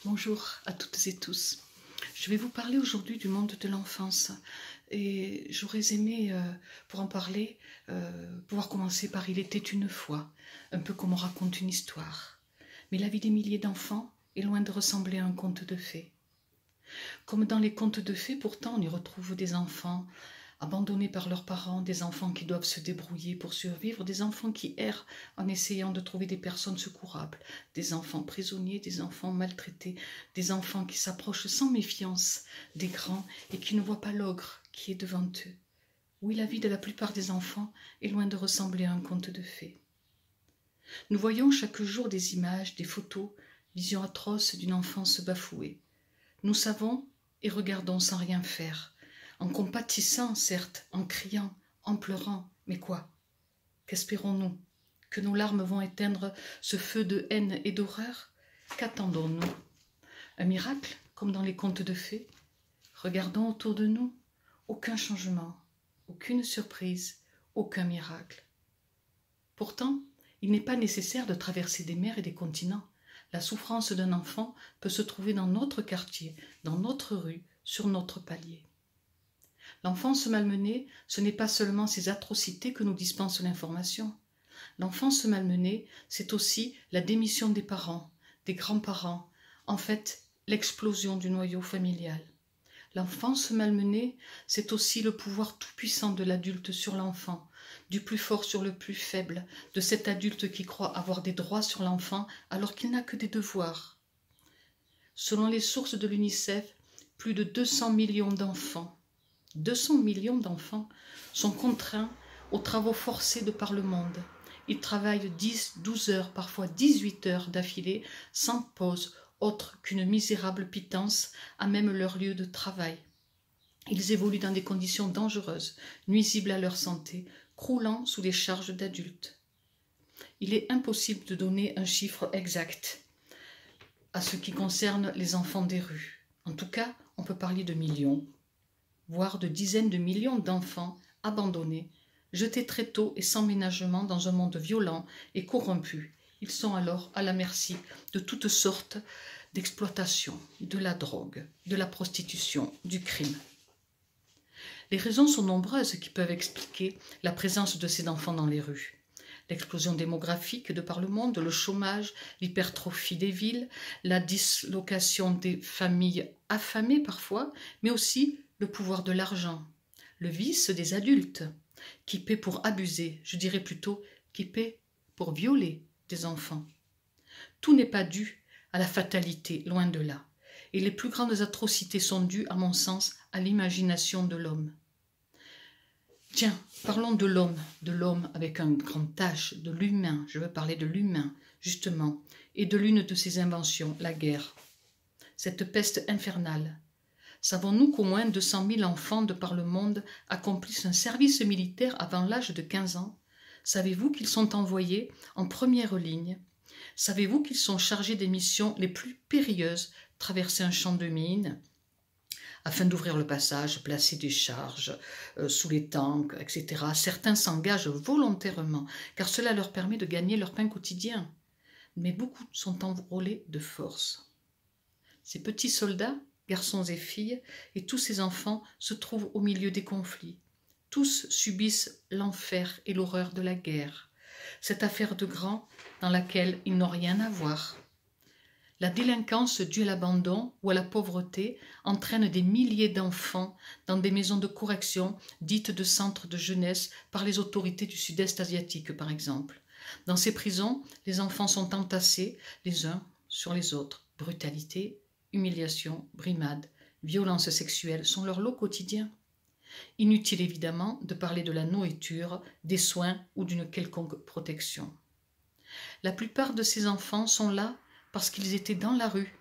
Bonjour à toutes et tous. Je vais vous parler aujourd'hui du monde de l'enfance et j'aurais aimé, pour en parler, pouvoir commencer par « Il était une fois », un peu comme on raconte une histoire. Mais la vie des milliers d'enfants est loin de ressembler à un conte de fées. Comme dans les contes de fées, pourtant, on y retrouve des enfants abandonnés par leurs parents, des enfants qui doivent se débrouiller pour survivre, des enfants qui errent en essayant de trouver des personnes secourables, des enfants prisonniers, des enfants maltraités, des enfants qui s'approchent sans méfiance des grands et qui ne voient pas l'ogre qui est devant eux. Oui, la vie de la plupart des enfants est loin de ressembler à un conte de fées. Nous voyons chaque jour des images, des photos, visions atroces d'une enfance bafouée. Nous savons et regardons sans rien faire, en compatissant certes, en criant, en pleurant, mais quoi? Qu'espérons-nous? Que nos larmes vont éteindre ce feu de haine et d'horreur? Qu'attendons-nous? Un miracle, comme dans les contes de fées? Regardons autour de nous, aucun changement, aucune surprise, aucun miracle. Pourtant, il n'est pas nécessaire de traverser des mers et des continents. La souffrance d'un enfant peut se trouver dans notre quartier, dans notre rue, sur notre palier. L'enfance malmenée, ce n'est pas seulement ces atrocités que nous dispense l'information. L'enfance malmenée, c'est aussi la démission des parents, des grands-parents, en fait, l'explosion du noyau familial. L'enfance malmenée, c'est aussi le pouvoir tout-puissant de l'adulte sur l'enfant, du plus fort sur le plus faible, de cet adulte qui croit avoir des droits sur l'enfant alors qu'il n'a que des devoirs. Selon les sources de l'UNICEF, plus de 200 millions d'enfants sont contraints aux travaux forcés de par le monde. Ils travaillent 10, 12 heures, parfois 18 heures d'affilée, sans pause, autre qu'une misérable pitance à même leur lieu de travail. Ils évoluent dans des conditions dangereuses, nuisibles à leur santé, croulant sous les charges d'adultes. Il est impossible de donner un chiffre exact à ce qui concerne les enfants des rues. En tout cas, on peut parler de millions, voire de dizaines de millions d'enfants abandonnés, jetés très tôt et sans ménagement dans un monde violent et corrompu. Ils sont alors à la merci de toutes sortes d'exploitations, de la drogue, de la prostitution, du crime. Les raisons sont nombreuses qui peuvent expliquer la présence de ces enfants dans les rues. L'explosion démographique de par le monde, le chômage, l'hypertrophie des villes, la dislocation des familles affamées parfois, mais aussi le pouvoir de l'argent, le vice des adultes, qui paient pour abuser, je dirais plutôt qui paient pour violer des enfants. Tout n'est pas dû à la fatalité, loin de là, et les plus grandes atrocités sont dues, à mon sens, à l'imagination de l'homme. Tiens, parlons de l'homme avec un grand H, de l'humain, je veux parler de l'humain, justement, et de l'une de ses inventions, la guerre. Cette peste infernale. Savons-nous qu'au moins 200 000 enfants de par le monde accomplissent un service militaire avant l'âge de 15 ans? Savez-vous qu'ils sont envoyés en première ligne? Savez-vous qu'ils sont chargés des missions les plus périlleuses, traverser un champ de mines, afin d'ouvrir le passage, placer des charges sous les tanks, etc. Certains s'engagent volontairement, car cela leur permet de gagner leur pain quotidien. Mais beaucoup sont enrôlés de force. Ces petits soldats, garçons et filles, et tous ces enfants se trouvent au milieu des conflits. Tous subissent l'enfer et l'horreur de la guerre, cette affaire de grands dans laquelle ils n'ont rien à voir. La délinquance due à l'abandon ou à la pauvreté entraîne des milliers d'enfants dans des maisons de correction dites de centres de jeunesse par les autorités du sud-est asiatique, par exemple. Dans ces prisons, les enfants sont entassés les uns sur les autres. Brutalité, humiliation, brimade, violence sexuelle sont leur lot quotidien. Inutile évidemment de parler de la nourriture, des soins ou d'une quelconque protection. La plupart de ces enfants sont là parce qu'ils étaient dans la rue.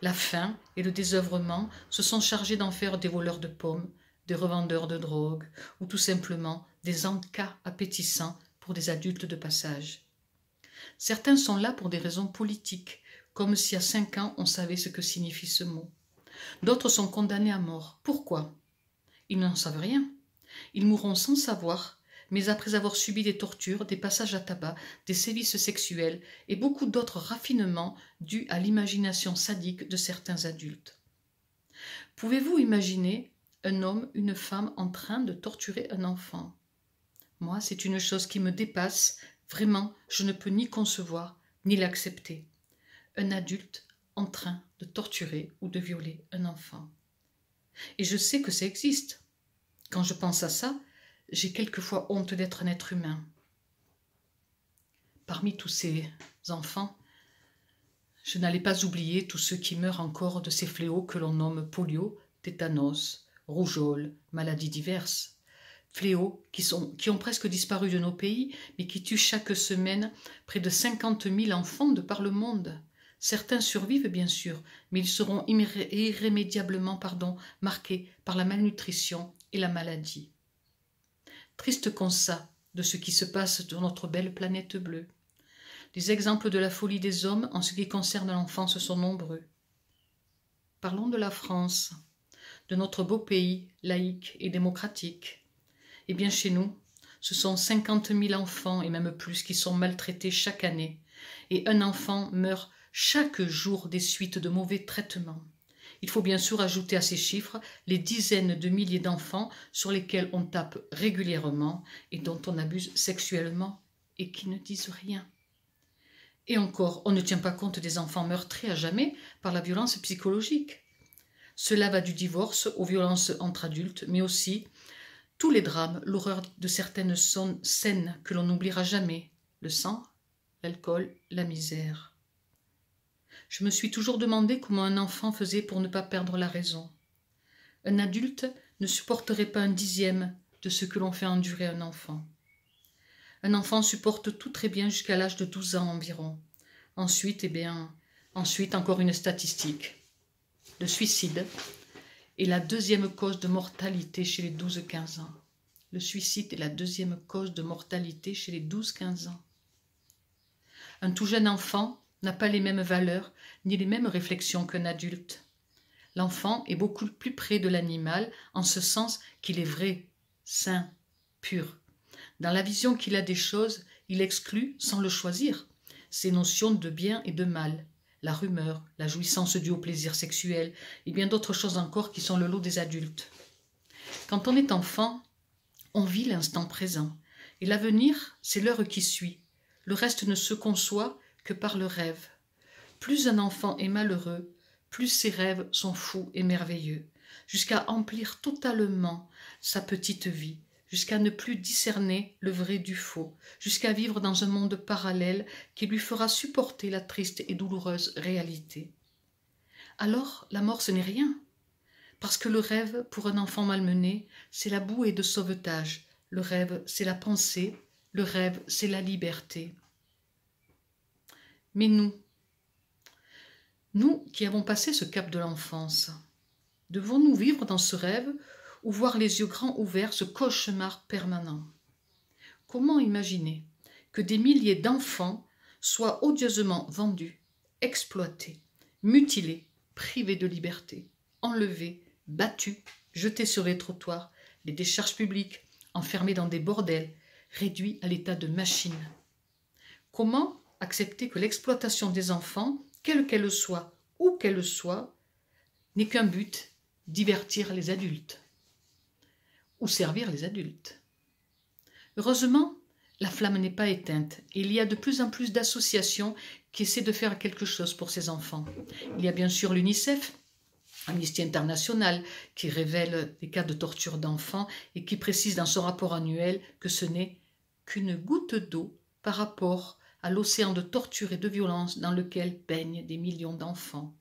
La faim et le désœuvrement se sont chargés d'en faire des voleurs de pommes, des revendeurs de drogue ou tout simplement des encas appétissants pour des adultes de passage. Certains sont là pour des raisons politiques, comme si à 5 ans on savait ce que signifie ce mot. D'autres sont condamnés à mort. Pourquoi? Ils n'en savent rien. Ils mourront sans savoir, mais après avoir subi des tortures, des passages à tabac, des sévices sexuels et beaucoup d'autres raffinements dus à l'imagination sadique de certains adultes. Pouvez-vous imaginer un homme, une femme en train de torturer un enfant? Moi, c'est une chose qui me dépasse. Vraiment, je ne peux ni concevoir, ni l'accepter. Un adulte en train de torturer ou de violer un enfant. Et je sais que ça existe. Quand je pense à ça, j'ai quelquefois honte d'être un être humain. Parmi tous ces enfants, je n'allais pas oublier tous ceux qui meurent encore de ces fléaux que l'on nomme polio, tétanos, rougeole, maladies diverses. Fléaux qui ont presque disparu de nos pays, mais qui tuent chaque semaine près de 50 000 enfants de par le monde. Certains survivent bien sûr, mais ils seront irrémédiablement marqués par la malnutrition et la maladie. Triste constat de ce qui se passe sur notre belle planète bleue. Les exemples de la folie des hommes en ce qui concerne l'enfance sont nombreux. Parlons de la France, de notre beau pays laïque et démocratique. Eh bien chez nous, ce sont 50 000 enfants et même plus qui sont maltraités chaque année, et un enfant meurt chaque jour des suites de mauvais traitements. Il faut bien sûr ajouter à ces chiffres les dizaines de milliers d'enfants sur lesquels on tape régulièrement et dont on abuse sexuellement et qui ne disent rien. Et encore, on ne tient pas compte des enfants meurtris à jamais par la violence psychologique. Cela va du divorce aux violences entre adultes, mais aussi tous les drames, l'horreur de certaines scènes que l'on n'oubliera jamais, le sang, l'alcool, la misère. Je me suis toujours demandé comment un enfant faisait pour ne pas perdre la raison. Un adulte ne supporterait pas un dixième de ce que l'on fait endurer un enfant. Un enfant supporte tout très bien jusqu'à l'âge de 12 ans environ. Ensuite, encore une statistique. Le suicide est la deuxième cause de mortalité chez les 12-15 ans. Le suicide est la deuxième cause de mortalité chez les 12-15 ans. Un tout jeune enfant n'a pas les mêmes valeurs ni les mêmes réflexions qu'un adulte. L'enfant est beaucoup plus près de l'animal en ce sens qu'il est vrai, sain, pur. Dans la vision qu'il a des choses, il exclut, sans le choisir, ces notions de bien et de mal, la rumeur, la jouissance due au plaisir sexuel et bien d'autres choses encore qui sont le lot des adultes. Quand on est enfant, on vit l'instant présent et l'avenir, c'est l'heure qui suit. Le reste ne se conçoit que par le rêve. Plus un enfant est malheureux, plus ses rêves sont fous et merveilleux, jusqu'à emplir totalement sa petite vie, jusqu'à ne plus discerner le vrai du faux, jusqu'à vivre dans un monde parallèle qui lui fera supporter la triste et douloureuse réalité. Alors, la mort, ce n'est rien, parce que le rêve, pour un enfant malmené, c'est la bouée de sauvetage, le rêve, c'est la pensée, le rêve, c'est la liberté. Mais nous qui avons passé ce cap de l'enfance, devons-nous vivre dans ce rêve ou voir les yeux grands ouverts ce cauchemar permanent? Comment imaginer que des milliers d'enfants soient odieusement vendus, exploités, mutilés, privés de liberté, enlevés, battus, jetés sur les trottoirs, les décharges publiques, enfermés dans des bordels, réduits à l'état de machines? Comment accepter que l'exploitation des enfants, quelle qu'elle soit, où qu'elle soit, n'ait qu'un but, divertir les adultes ou servir les adultes? Heureusement, la flamme n'est pas éteinte et il y a de plus en plus d'associations qui essaient de faire quelque chose pour ces enfants. Il y a bien sûr l'UNICEF, Amnesty International, qui révèle des cas de torture d'enfants et qui précise dans son rapport annuel que ce n'est qu'une goutte d'eau par rapport à l'océan de torture et de violence dans lequel baignent des millions d'enfants.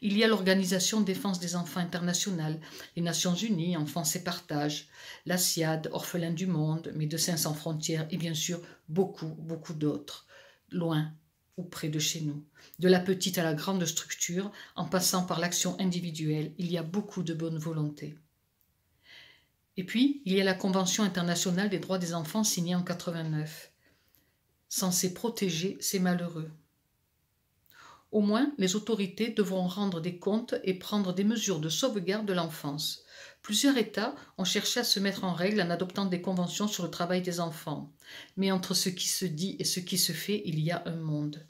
Il y a l'Organisation de défense des enfants internationale, les Nations Unies, Enfance et Partage, la SIAD, Orphelins du Monde, Médecins sans frontières et bien sûr beaucoup d'autres, loin ou près de chez nous. De la petite à la grande structure, en passant par l'action individuelle, il y a beaucoup de bonne volonté. Et puis, il y a la Convention internationale des droits des enfants signée en 1989, censée protéger ces malheureux. Au moins, les autorités devront rendre des comptes et prendre des mesures de sauvegarde de l'enfance. Plusieurs États ont cherché à se mettre en règle en adoptant des conventions sur le travail des enfants. Mais entre ce qui se dit et ce qui se fait, il y a un monde.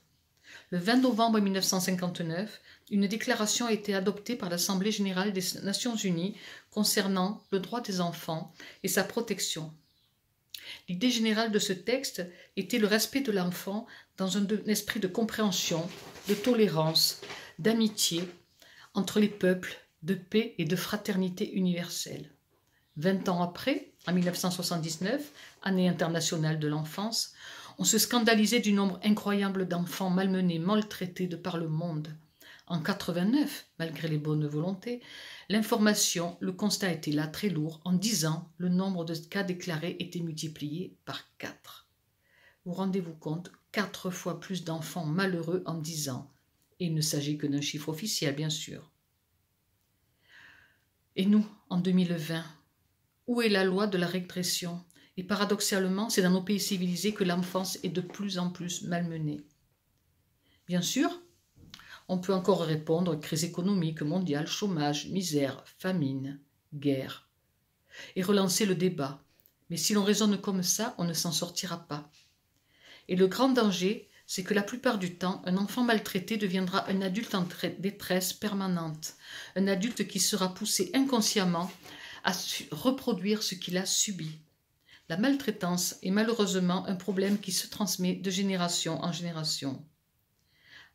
Le 20 novembre 1959, une déclaration a été adoptée par l'Assemblée générale des Nations unies concernant le droit des enfants et sa protection. L'idée générale de ce texte était le respect de l'enfant dans un esprit de compréhension, de tolérance, d'amitié entre les peuples, de paix et de fraternité universelle. 20 ans après, en 1979, année internationale de l'enfance, on se scandalisait du nombre incroyable d'enfants malmenés, maltraités de par le monde. En 89, malgré les bonnes volontés, l'information, le constat était là très lourd. En 10 ans, le nombre de cas déclarés était multiplié par 4. Vous rendez-vous compte, 4 fois plus d'enfants malheureux en 10 ans. Et il ne s'agit que d'un chiffre officiel, bien sûr. Et nous, en 2020, où est la loi de la régression? Et paradoxalement, c'est dans nos pays civilisés que l'enfance est de plus en plus malmenée. Bien sûr, on peut encore répondre crise économique mondiale, chômage, misère, famine, guerre, et relancer le débat. Mais si l'on raisonne comme ça, on ne s'en sortira pas. Et le grand danger, c'est que la plupart du temps, un enfant maltraité deviendra un adulte en détresse permanente, un adulte qui sera poussé inconsciemment à reproduire ce qu'il a subi. La maltraitance est malheureusement un problème qui se transmet de génération en génération.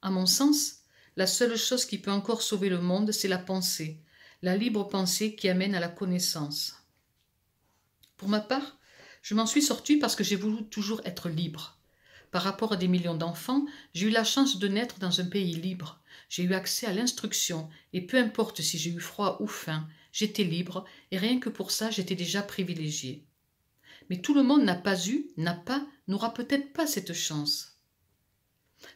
À mon sens, la seule chose qui peut encore sauver le monde, c'est la pensée, la libre pensée qui amène à la connaissance. Pour ma part, je m'en suis sortie parce que j'ai voulu toujours être libre. Par rapport à des millions d'enfants, j'ai eu la chance de naître dans un pays libre. J'ai eu accès à l'instruction, et peu importe si j'ai eu froid ou faim, j'étais libre, et rien que pour ça, j'étais déjà privilégiée. Mais tout le monde n'aura peut-être pas cette chance.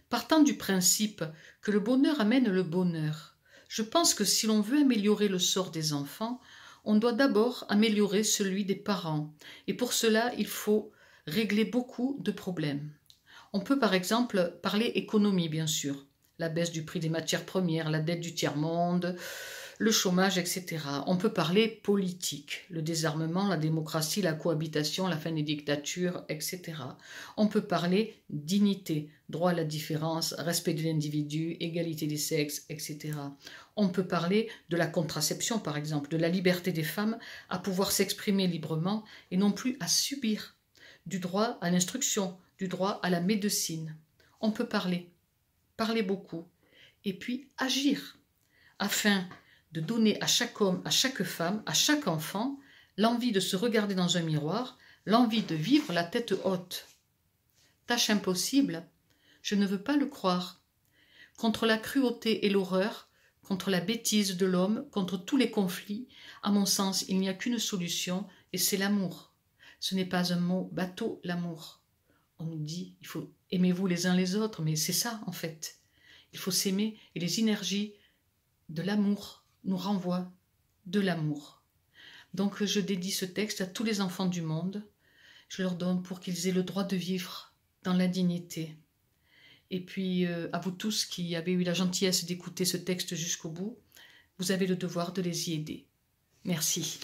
Partant du principe que le bonheur amène le bonheur, je pense que si l'on veut améliorer le sort des enfants, on doit d'abord améliorer celui des parents. Et pour cela, il faut régler beaucoup de problèmes. On peut par exemple parler économie, bien sûr. La baisse du prix des matières premières, la dette du tiers-monde, le chômage, etc. On peut parler politique, le désarmement, la démocratie, la cohabitation, la fin des dictatures, etc. On peut parler dignité, droit à la différence, respect de l'individu, égalité des sexes, etc. On peut parler de la contraception, par exemple, de la liberté des femmes à pouvoir s'exprimer librement et non plus à subir, du droit à l'instruction, du droit à la médecine. On peut parler beaucoup, et puis agir, afin de donner à chaque homme, à chaque femme, à chaque enfant, l'envie de se regarder dans un miroir, l'envie de vivre la tête haute. Tâche impossible, je ne veux pas le croire. Contre la cruauté et l'horreur, contre la bêtise de l'homme, contre tous les conflits, à mon sens, il n'y a qu'une solution, et c'est l'amour. Ce n'est pas un mot bateau, l'amour. On nous dit, il faut aimez-vous les uns les autres, mais c'est ça en fait. Il faut s'aimer, et les énergies de l'amour nous renvoient de l'amour. Donc je dédie ce texte à tous les enfants du monde. Je leur donne pour qu'ils aient le droit de vivre dans la dignité. Et puis à vous tous qui avez eu la gentillesse d'écouter ce texte jusqu'au bout, vous avez le devoir de les y aider. Merci.